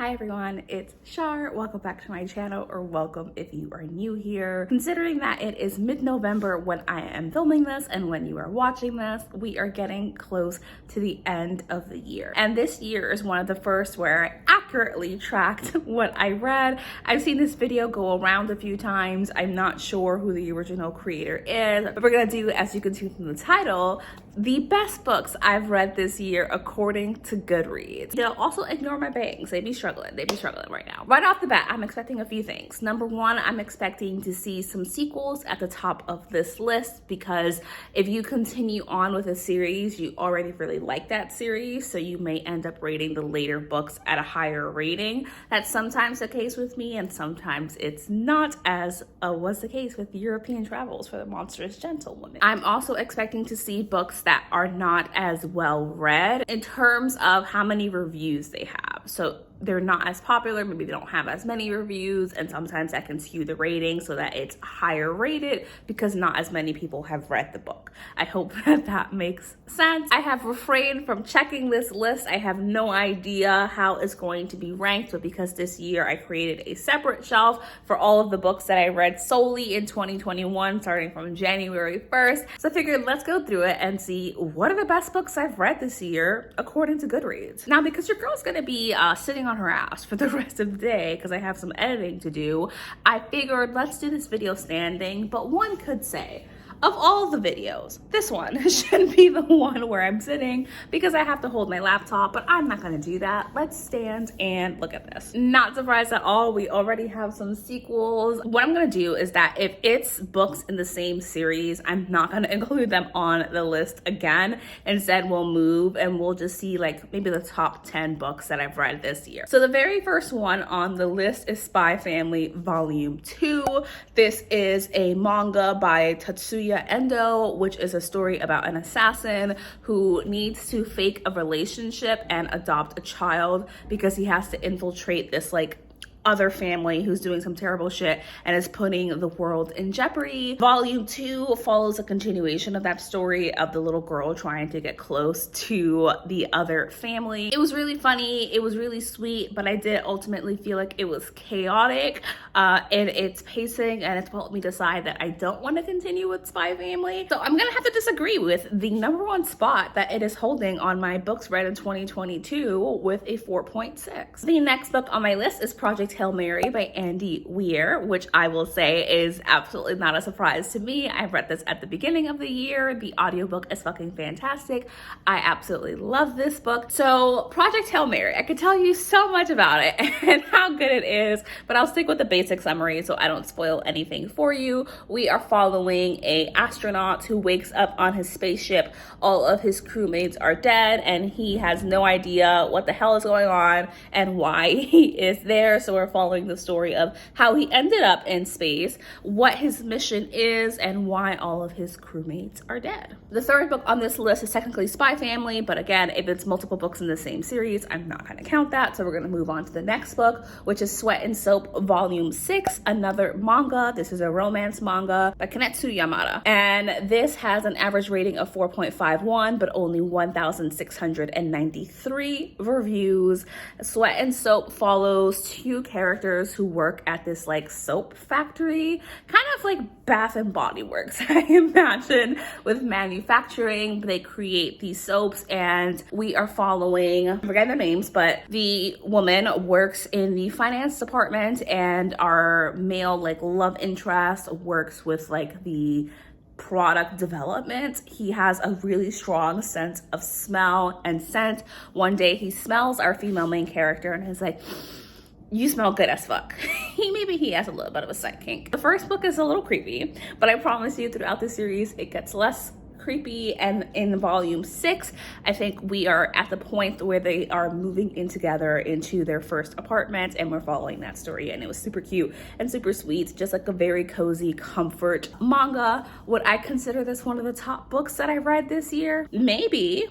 Hi everyone, it's Shar. Welcome back to my channel, or welcome if you are new here. Considering that it is mid-November when I am filming this and when you are watching this, we are getting close to the end of the year. And this year is one of the first where I accurately tracked what I read. I've seen this video go around a few times. I'm not sure who the original creator is, but we're gonna do, as you can see from the title, the best books I've read this year according to Goodreads. They'll also ignore my bangs. They be struggling right now. Right off the bat, I'm expecting a few things. Number one, I'm expecting to see some sequels at the top of this list, because if you continue on with a series, you already really like that series, so you may end up rating the later books at a higher rating. That's sometimes the case with me, and sometimes it's not, as was the case with European Travels for the Monstrous Gentlewoman. I'm also expecting to see books that are not as well read in terms of how many reviews they have. So they're not as popular, maybe they don't have as many reviews, and sometimes that can skew the rating so that it's higher rated because not as many people have read the book. I hope that makes sense. I have refrained from checking this list. I have no idea how it's going to be ranked, but because this year I created a separate shelf for all of the books that I read solely in 2021, starting from January 1st. So I figured let's go through it and see what are the best books I've read this year according to Goodreads. Now, because your girl's gonna be sitting on her ass for the rest of the day because I have some editing to do, I figured let's do this video standing. But one could say, of all the videos, this one should be the one where I'm sitting because I have to hold my laptop, but I'm not gonna do that. Let's stand and look at this. Not surprised at all, we already have some sequels. What I'm gonna do is that if it's books in the same series, I'm not gonna include them on the list again. Instead, we'll move and we'll just see like maybe the top 10 books that I've read this year. So the very first one on the list is Spy Family Volume 2. This is a manga by Tatsuya Endo, which is a story about an assassin who needs to fake a relationship and adopt a child because he has to infiltrate this like other family who's doing some terrible shit and is putting the world in jeopardy. Volume 2 follows a continuation of that story of the little girl trying to get close to the other family. It was really funny, it was really sweet, but I did ultimately feel like it was chaotic in its pacing, and it's helped me decide that I don't want to continue with Spy Family. So I'm gonna have to disagree with the #1 spot that it is holding on my books read in 2022 with a 4.6. The next book on my list is Project Hail Mary by Andy Weir, which I will say is absolutely not a surprise to me. I read this at the beginning of the year. The audiobook is fucking fantastic. I absolutely love this book. So Project Hail Mary, I could tell you so much about it and how good it is, but I'll stick with the basic summary so I don't spoil anything for you. We are following an astronaut who wakes up on his spaceship. All of his crewmates are dead and he has no idea what the hell is going on and why he is there. So we're following the story of how he ended up in space, what his mission is, and why all of his crewmates are dead. The third book on this list is technically Spy Family, but again, if it's multiple books in the same series, I'm not gonna count that. So we're gonna move on to the next book, which is Sweat and Soap Volume 6, another manga. This is a romance manga by Kanetsu Yamada. And this has an average rating of 4.51, but only 1,693 reviews. Sweat and Soap follows two characters who work at this like soap factory, kind of like Bath and Body Works, I imagine, with manufacturing. They create these soaps, and we are following, I forget their names, but the woman works in the finance department, and our male like love interest works with like the product development. He has a really strong sense of smell and scent. One day he smells our female main character and is like, "You smell good as fuck." Maybe he has a little bit of a scent kink. The first book is a little creepy, but I promise you throughout the series it gets less creepy, and in volume 6 I think we are at the point where they are moving in together into their first apartment, and we're following that story, and it was super cute and super sweet, just like a very cozy comfort manga. Would I consider this one of the top books that I read this year? Maybe.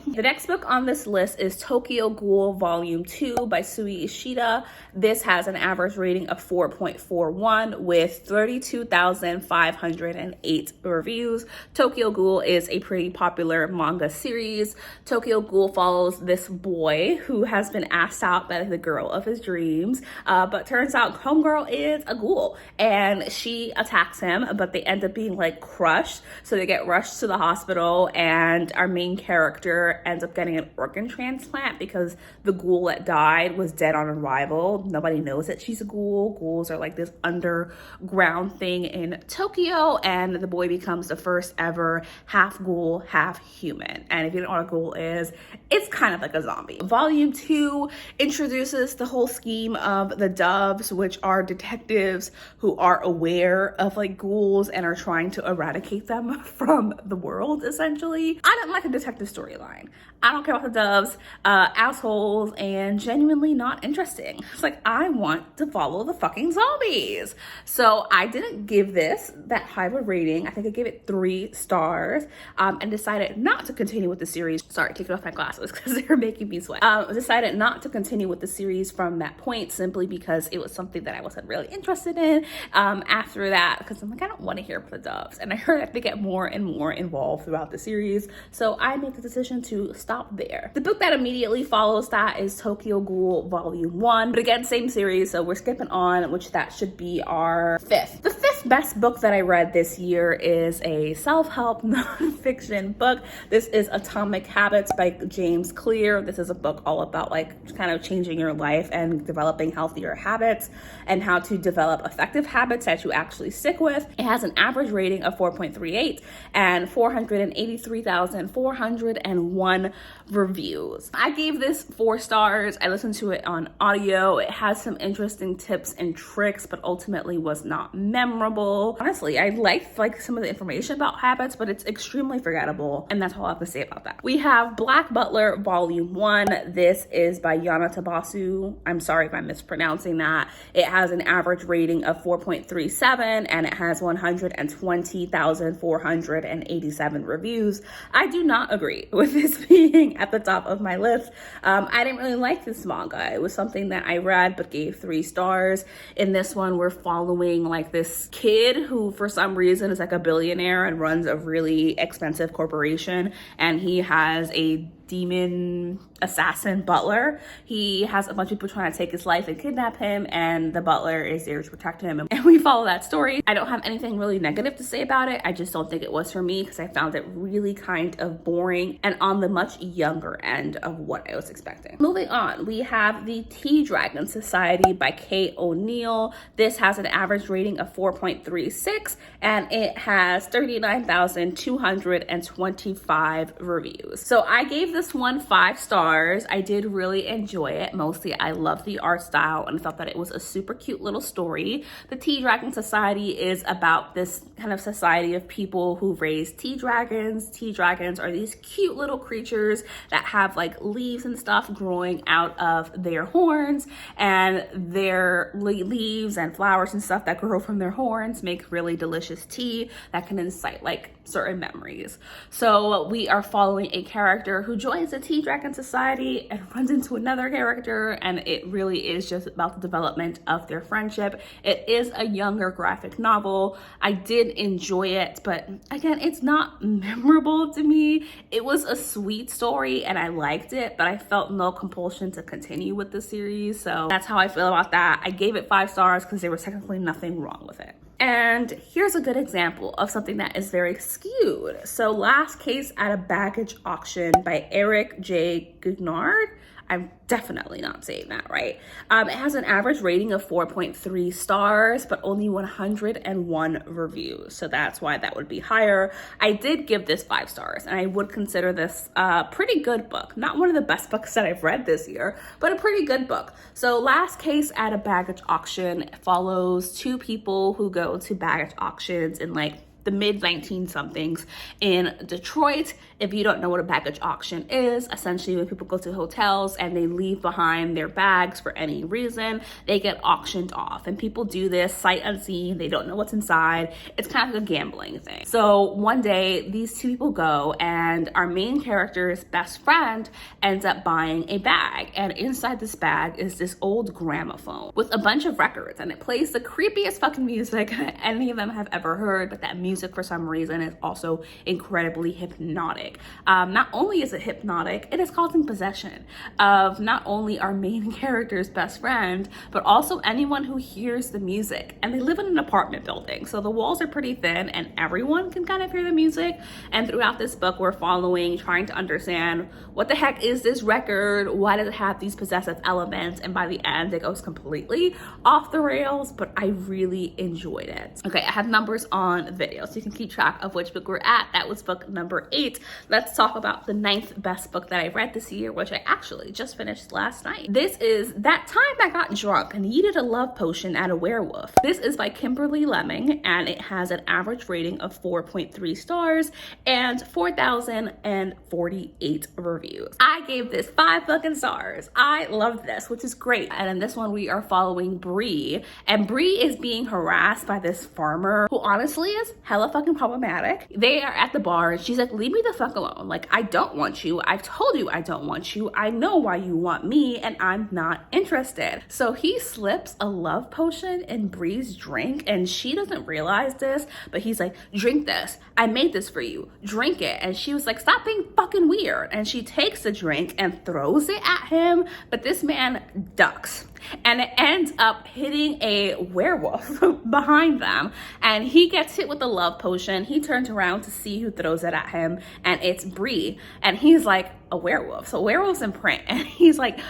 The next book on this list is Tokyo Ghoul Volume 2 by Sui Ishida. This has an average rating of 4.41 with 32,508 reviews. Tokyo Ghoul Ghoul is a pretty popular manga series. Tokyo Ghoul follows this boy who has been asked out by the girl of his dreams, but turns out homegirl is a ghoul and she attacks him, but they end up being like crushed, so they get rushed to the hospital, and our main character ends up getting an organ transplant because the ghoul that died was dead on arrival. Nobody knows that she's a ghoul. Ghouls are like this underground thing in Tokyo, and the boy becomes the first ever half ghoul, half human. And if you don't know what a ghoul is, it's kind of like a zombie. Volume 2 introduces the whole scheme of the Doves, which are detectives who are aware of like ghouls and are trying to eradicate them from the world, essentially. I didn't like the detective storyline. I don't care about the Doves, assholes, and genuinely not interesting. It's like, I want to follow the fucking zombies. So I didn't give this that high of a rating. I think I gave it 3 stars, and decided not to continue with the series. Sorry, taking off my glasses because they're making me sweat. Decided not to continue with the series from that point, simply because it was something that I wasn't really interested in after that, because I'm like, I don't want to hear about the Doves. And I heard that they get more and more involved throughout the series. So I made the decision to stop there. The book that immediately follows that is Tokyo Ghoul Volume 1, but again, same series, so we're skipping on, which that should be our 5th. The 5th best book that I read this year is a self-help nonfiction book. This is Atomic Habits by James Clear. This is a book all about like kind of changing your life and developing healthier habits and how to develop effective habits that you actually stick with. It has an average rating of 4.38 and 483,401 reviews. I gave this 4 stars. I listened to it on audio. It has some interesting tips and tricks, but ultimately was not memorable. Honestly, I liked like some of the information about habits, but it's extremely forgettable, and that's all I have to say about that. We have Black Butler Volume 1. This is by Yana Tabasu. I'm sorry if I'm mispronouncing that. It has an average rating of 4.37 and it has 120,487 reviews. I do not agree with this being at the top of my list. I didn't really like this manga. It was something that I read but gave 3 stars. In this one, we're following like this kid who for some reason is like a billionaire and runs a really expensive corporation, and he has a demon assassin butler. He has a bunch of people trying to take his life and kidnap him, and the butler is there to protect him, and we follow that story. I don't have anything really negative to say about it. I just don't think it was for me because I found it really kind of boring and on the much younger end of what I was expecting. Moving on, we have The Tea Dragon Society by Kate O'Neill. This has an average rating of 4.36 and it has 39,225 reviews. So I gave this one 5 stars. I did really enjoy it. Mostly I love the art style and thought that it was a super cute little story. The Tea Dragon Society is about this kind of society of people who raise tea dragons. Tea dragons are these cute little creatures that have like leaves and stuff growing out of their horns, and their leaves and flowers and stuff that grow from their horns make really delicious tea that can incite like certain memories. So we are following a character who joins the Tea Dragon Society and runs into another character, and it really is just about the development of their friendship. It is a younger graphic novel. I did enjoy it, but again, it's not memorable to me. It was a sweet story and I liked it, but I felt no compulsion to continue with the series. So that's how I feel about that. I gave it 5 stars because there was technically nothing wrong with it. And here's a good example of something that is very skewed. So Last Case at a Baggage Auction by Eric J. Gugnard. I'm definitely not saying that right. It has an average rating of 4.3 stars, but only 101 reviews. So that's why that would be higher. I did give this 5 stars, and I would consider this a pretty good book. Not one of the best books that I've read this year, but a pretty good book. So Last Case at a Baggage Auction follows 2 people who go to baggage auctions in like the mid-19-somethings in Detroit. If you don't know what a baggage auction is, essentially when people go to hotels and they leave behind their bags for any reason, they get auctioned off. And people do this sight unseen. They don't know what's inside. It's kind of like a gambling thing. So one day, these 2 people go, and our main character's best friend ends up buying a bag. And inside this bag is this old gramophone with a bunch of records, and it plays the creepiest fucking music any of them have ever heard, but that music music for some reason is also incredibly hypnotic. Not only is it hypnotic, it is causing possession of not only our main character's best friend, but also anyone who hears the music. And they live in an apartment building, so the walls are pretty thin and everyone can kind of hear the music. And throughout this book, we're following, trying to understand what the heck is this record? Why does it have these possessive elements? And by the end, it goes completely off the rails, but I really enjoyed it. Okay, I have numbers on video, so you can keep track of which book we're at. That was book number 8. Let's talk about the 9th best book that I read this year, which I actually just finished last night. This is That Time I Got Drunk and Needed a Love Potion at a Werewolf. This is by Kimberly Lemming, and it has an average rating of 4.3 stars and 4,048 reviews. I gave this 5 fucking stars. I love this, which is great. And in this one, we are following Bree, and Bree is being harassed by this farmer who honestly is hella fucking problematic. They are at the bar and she's like, leave me the fuck alone. Like, I don't want you. I've told you I don't want you. I know why you want me and I'm not interested. So he slips a love potion in Bree's drink and she doesn't realize this, but he's like, drink this. I made this for you. Drink it. And she was like, stop being fucking weird. And she takes the drink and throws it at him, but this man ducks. And it ends up hitting a werewolf behind them. And he gets hit with the love potion. He turns around to see who throws it at him. And it's Bree. And he's like, a werewolf. So werewolf's imprint. And he's like,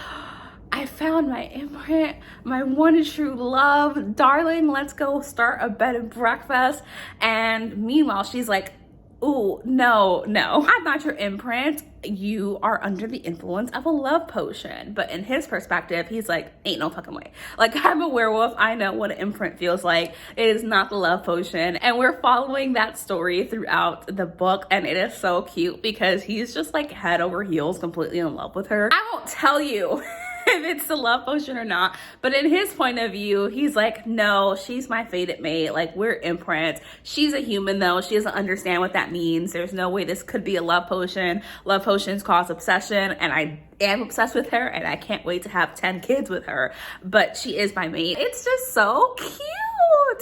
I found my imprint, my one true love. Darling, let's go start a bed and breakfast. And meanwhile, she's like, ooh, no, I'm not your imprint. You are under the influence of a love potion. But in his perspective, he's like, ain't no fucking way. Like, I'm a werewolf. I know what an imprint feels like. It is not the love potion. And we're following that story throughout the book. And it is so cute because he's just like head over heels, completely in love with her. I won't tell you if it's the love potion or not, but in his point of view, he's like, no, she's my fated mate. Like, we're imprints. She's a human though. She doesn't understand what that means. There's no way this could be a love potion. Love potions cause obsession, and I am obsessed with her and I can't wait to have 10 kids with her, but she is my mate. It's just so cute.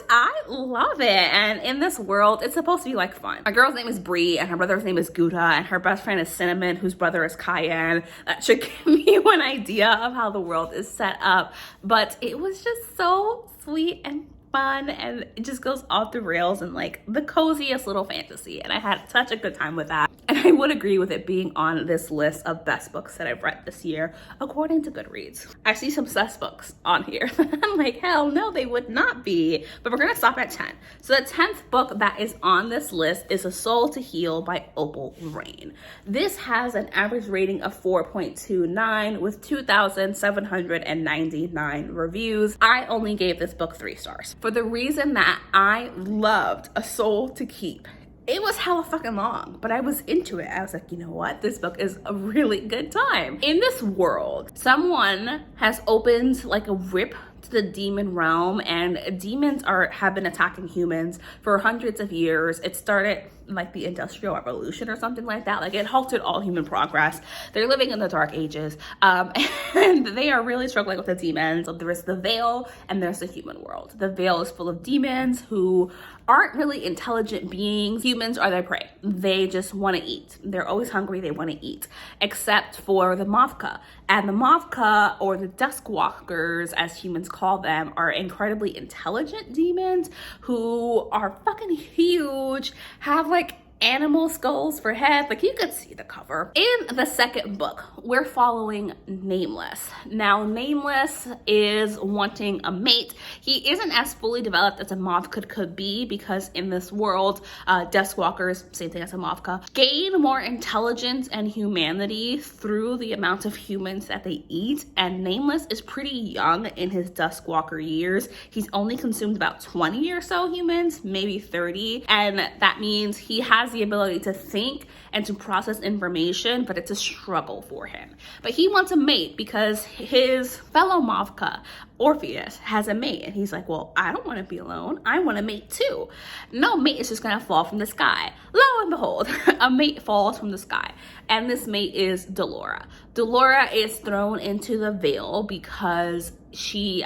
I love it. And in this world, it's supposed to be like fun. My girl's name is Bree and her brother's name is Gouda and her best friend is Cinnamon, whose brother is Cayenne. That should give you an idea of how the world is set up. But it was just so sweet and fun, and it just goes off the rails and like the coziest little fantasy, and I had such a good time with that. And I would agree with it being on this list of best books that I've read this year according to Goodreads. I see some sus books on here. I'm like, hell no, they would not be. But we're gonna stop at 10. So the 10th book that is on this list is A Soul to Heal by Opal Rain. This has an average rating of 4.29 with 2,799 reviews. I only gave this book 3 stars for the reason that I loved A Soul to Keep. It was hella fucking long, but I was into it. I was like, you know what? This book is a really good time. In this world, someone has opened like a rip to the demon realm, and demons have been attacking humans for hundreds of years. It started like the Industrial Revolution or something like that. Like, it halted all human progress. They're living in the Dark Ages, and they are really struggling with the demons. There's the Veil and there's the human world. The Veil is full of demons who aren't really intelligent beings. Humans are their prey. They just want to eat. They're always hungry. They want to eat, except for the Mavka. And the Mavka, or the Dusk Walkers, as humans call them, are incredibly intelligent demons who are fucking huge, have like animal skulls for heads. Like, you could see the cover. In the second book, we're following Nameless. Now, Nameless is wanting a mate. He isn't as fully developed as a Mavka could be, because in this world, Duskwalkers, same thing as a Mavka, gain more intelligence and humanity through the amount of humans that they eat. And Nameless is pretty young in his Duskwalker years. He's only consumed about 20 or so humans, maybe 30. And that means he has the ability to think and to process information, but it's a struggle for him. But he wants a mate because his fellow Mavka Orpheus has a mate, and he's like, well, I don't want to be alone. I want a mate too. No mate is just gonna fall from the sky. Lo and behold, a mate falls from the sky, and this mate is Delora. Delora is thrown into the Vale because she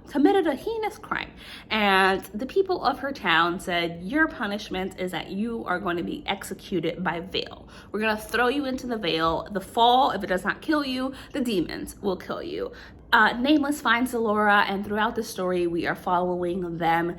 committed a heinous crime, and the people of her town said, your punishment is that you are going to be executed by Vale. We're going to throw you into the Vale. The fall, if it does not kill you, the demons will kill you. Nameless finds Delora, and throughout the story we are following them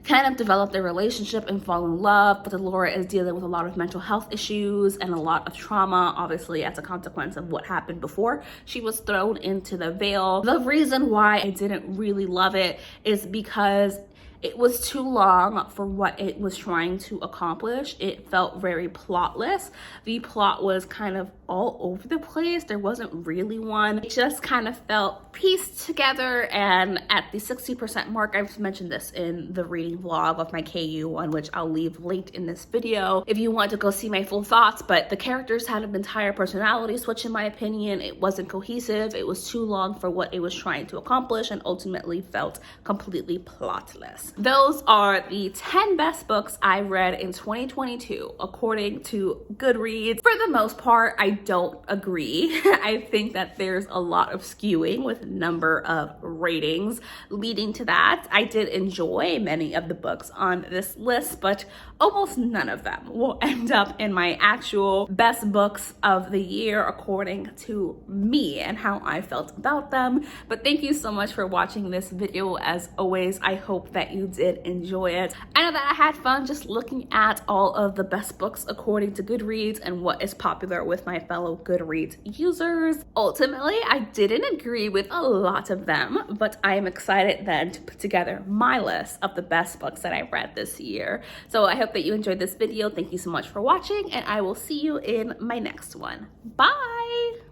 kind of develop their relationship and fall in love, but Delora is dealing with a lot of mental health issues and a lot of trauma, obviously as a consequence of what happened before she was thrown into the Vale. The reason why I didn't really love it is because it was too long for what it was trying to accomplish. It felt very plotless. The plot was kind of all over the place. There wasn't really one. It just kind of felt pieced together, and at the 60% mark, I've mentioned this in the reading vlog of my KU one, which I'll leave linked in this video if you want to go see my full thoughts, but the characters had an entire personality switch in my opinion. It wasn't cohesive. It was too long for what it was trying to accomplish and ultimately felt completely plotless. Those are the 10 best books I read in 2022 according to Goodreads. For the most part, I don't agree. I think that there's a lot of skewing with number of ratings leading to that. I did enjoy many of the books on this list, but almost none of them will end up in my actual best books of the year according to me and how I felt about them. But thank you so much for watching this video. As always, I hope that you did enjoy it. I know that I had fun just looking at all of the best books according to Goodreads and what is popular with my fellow Goodreads users. Ultimately, I didn't agree with a lot of them, but I am excited then to put together my list of the best books that I read this year. So I hope that you enjoyed this video. Thank you so much for watching, and I will see you in my next one. Bye!